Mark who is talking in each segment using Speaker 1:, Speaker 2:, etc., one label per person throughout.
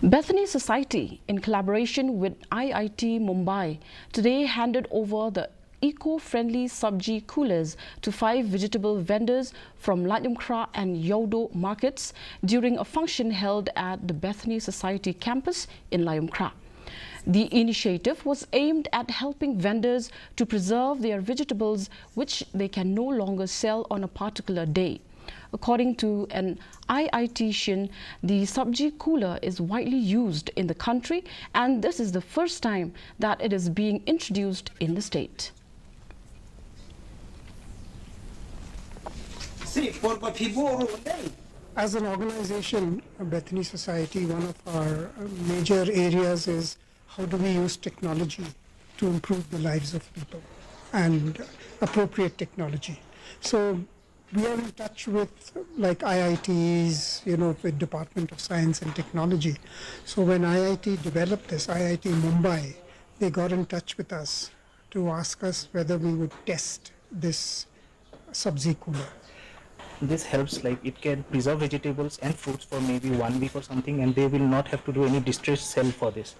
Speaker 1: Bethany Society, in collaboration with IIT Mumbai, today handed over the eco-friendly Sabjee coolers to 5 vegetable vendors from Layumkra and Yodo markets during a function held at the Bethany Society campus in Layumkra. The initiative was aimed at helping vendors to preserve their vegetables which they can no longer sell on a particular day. According to an IITian, the Sabjee cooler is widely used in the country, and this is the first time that it is being introduced in the state.
Speaker 2: As an organization, Bethany Society, one of our major areas is how do we use technology to improve the lives of people, and appropriate technology. So we are in touch with like IITs, with Department of Science and Technology. So when IIT developed this, IIT Mumbai, they got in touch with us to ask us whether we would test this Sabjee cooler.
Speaker 3: This helps, like it can preserve vegetables and fruits for maybe 1 week or something, and they will not have to do any distress sell for this.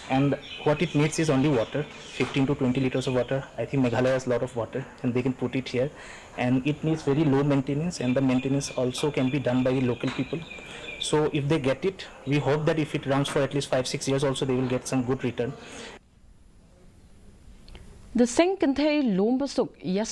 Speaker 3: And what it needs is only water, 15 to 20 liters of water. I think Meghalaya has a lot of water and they can put it here. And it needs very low maintenance, and the maintenance also can be done by the local people. So if they get it, we hope that if it runs for at least 5-6 years also, they will get some good return.
Speaker 1: The Sengkanthe Lombasuk, yes.